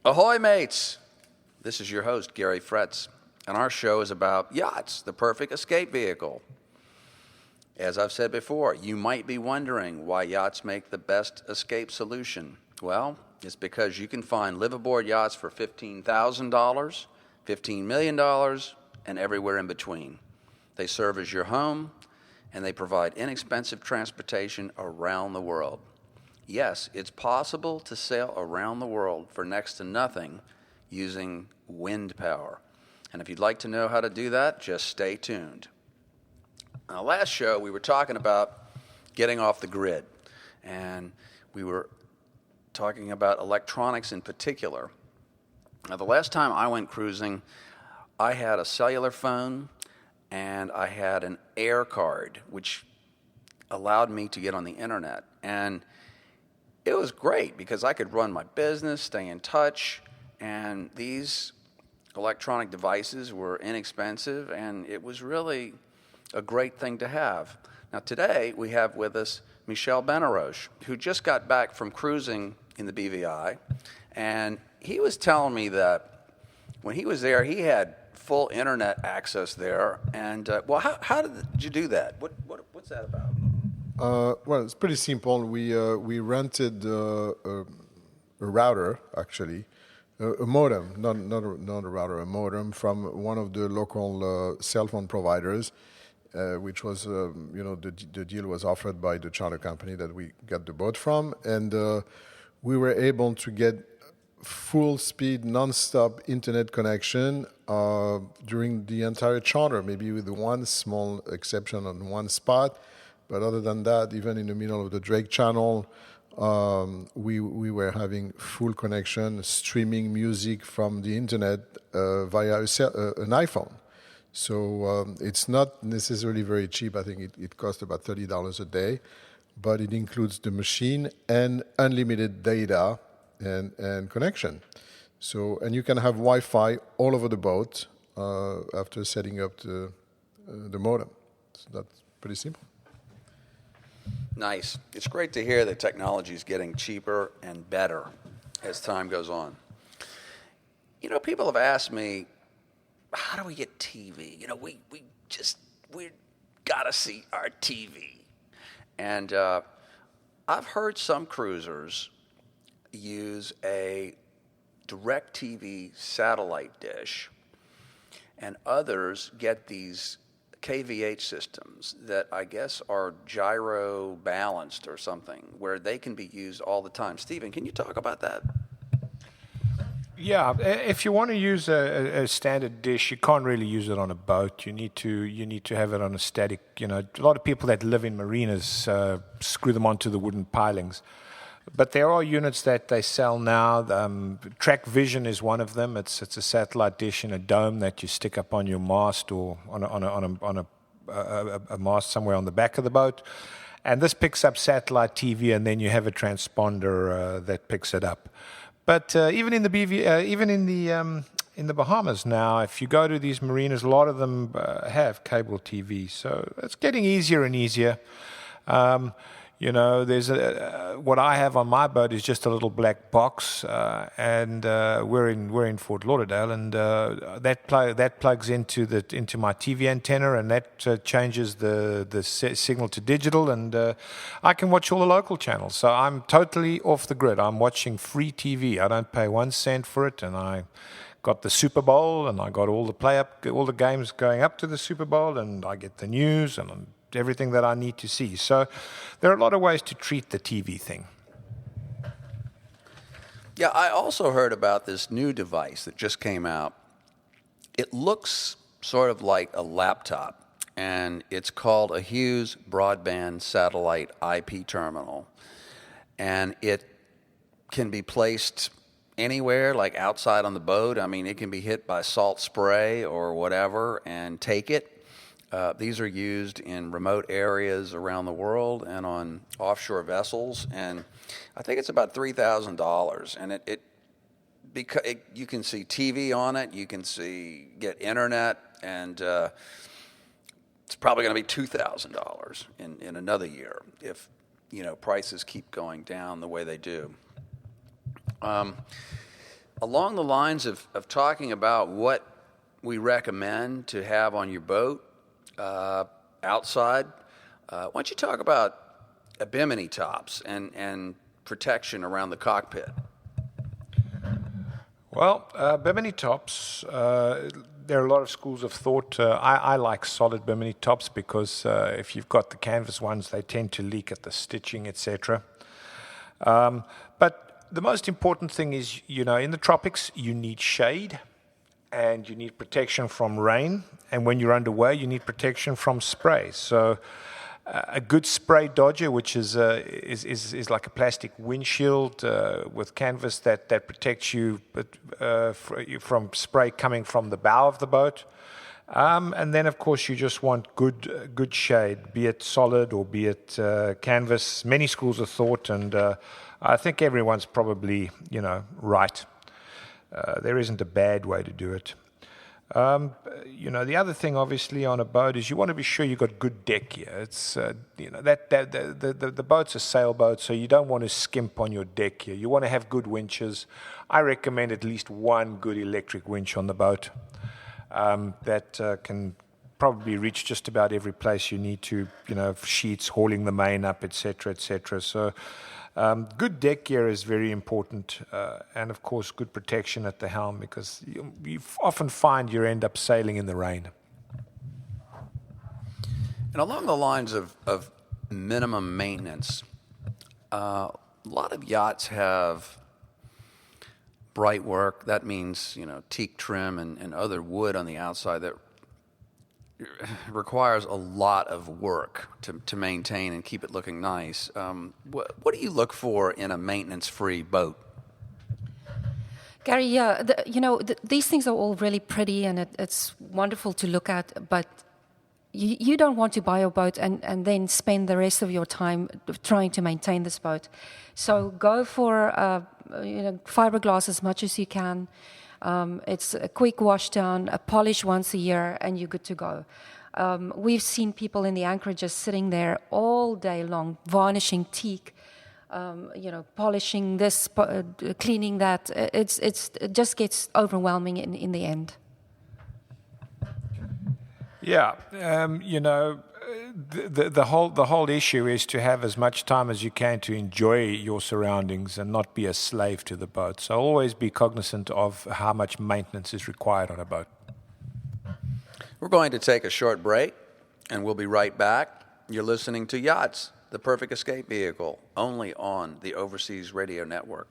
Ahoy, mates! This is your host, Gary Fretz, and our show is about yachts, the perfect escape vehicle. As I've said before, you might be wondering why yachts make the best escape solution. Well, it's because you can find live-aboard yachts for $15,000, $15 million, and everywhere in between. They serve as your home, and they provide inexpensive transportation around the world. Yes, it's possible to sail around the world for next to nothing using wind power. And if you'd like to know how to do that, just stay tuned. Now, last show, we were talking about getting off the grid, and we were talking about electronics in particular. Now, the last time I went cruising, I had a cellular phone, and I had an air card, which allowed me to get on the internet. And it was great because I could run my business, stay in touch, and these electronic devices were inexpensive, and it was really a great thing to have. Now today we have with us Michel Benaroche, who just got back from cruising in the BVI, and he was telling me that when he was there, he had full internet access there. And well, how did you do that? What's that about? Well, it's pretty simple. We rented a router, actually, a modem, not a router, a modem from one of the local cell phone providers, which was, the deal was offered by the charter company that we got the boat from, and we were able to get full speed, non-stop internet connection during the entire charter, maybe with one small exception on one spot. But other than that, even in the middle of the Drake Channel, we were having full connection, streaming music from the internet via an iPhone. So it's not necessarily very cheap. I think it costs about $30 a day, but it includes the machine and unlimited data and connection. So, and you can have Wi-Fi all over the boat after setting up the modem. So that's pretty simple. Nice. It's great to hear that technology is getting cheaper and better as time goes on. You know, people have asked me, how do we get TV? You know, we got to see our TV. And I've heard some cruisers use a DirecTV satellite dish, and others get these KVH systems that I guess are gyro balanced or something, where they can be used all the time. Stephen, can you talk about that? Yeah, if you want to use a standard dish, you can't really use it on a boat. You need to have it on a static. You know, a lot of people that live in marinas screw them onto the wooden pilings. But there are units that they sell now. Track Vision is one of them. It's a satellite dish in a dome that you stick up on your mast or on a mast somewhere on the back of the boat. And this picks up satellite TV, and then you have a transponder that picks it up. But even in the Bahamas now, if you go to these marinas, a lot of them have cable TV. So it's getting easier and easier. You know, there's what I have on my boat is just a little black box, and we're in Fort Lauderdale, and that plugs into my TV antenna, and that changes the signal to digital, and I can watch all the local channels. So I'm totally off the grid. I'm watching free TV. I don't pay 1 cent for it, and I got the Super Bowl, and I got all the games going up to the Super Bowl, and I get the news and everything that I need to see. So there are a lot of ways to treat the TV thing. Yeah, I also heard about this new device that just came out. It looks sort of like a laptop, and it's called a Hughes Broadband Satellite IP Terminal. And it can be placed anywhere, like outside on the boat. I mean, it can be hit by salt spray or whatever and take it. These are used in remote areas around the world and on offshore vessels, and I think it's about $3,000. And you can see TV on it, you can get internet, and it's probably going to be $2,000 in another year if prices keep going down the way they do. along the lines of talking about what we recommend to have on your boat outside, why don't you talk about bimini tops and protection around the cockpit? Well, bimini tops, there are a lot of schools of thought. I like solid bimini tops because if you've got the canvas ones, they tend to leak at the stitching, etc. But the most important thing is, in the tropics, you need shade and you need protection from rain. And when you're underway, you need protection from spray. So a good spray dodger, which is like a plastic windshield with canvas that protects you from spray coming from the bow of the boat. And then, of course, you just want good shade, be it solid or be it canvas. Many schools of thought, and I think everyone's probably, right. There isn't a bad way to do it. The other thing, obviously, on a boat is you want to be sure you've got good deck gear. It's, the boat's a sailboat, so you don't want to skimp on your deck gear. You want to have good winches. I recommend at least one good electric winch on the boat that can probably reach just about every place you need to, sheets, hauling the main up, etc., etc. So good deck gear is very important, and of course good protection at the helm, because you often find you end up sailing in the rain. And along the lines of minimum maintenance, a lot of yachts have bright work. That means, teak trim and other wood on the outside that requires a lot of work to maintain and keep it looking nice. What do you look for in a maintenance-free boat? Gary, yeah, these things are all really pretty and it's wonderful to look at, but you don't want to buy a boat and then spend the rest of your time trying to maintain this boat. So go for fiberglass as much as you can. It's a quick wash down, a polish once a year, and you're good to go. We've seen people in the anchorages sitting there all day long, varnishing teak, polishing this, cleaning that. It just gets overwhelming in the end. Yeah, the whole issue is to have as much time as you can to enjoy your surroundings and not be a slave to the boat. So always be cognizant of how much maintenance is required on a boat. We're going to take a short break, and we'll be right back. You're listening to Yachts, the Perfect Escape Vehicle, only on the Overseas Radio Network.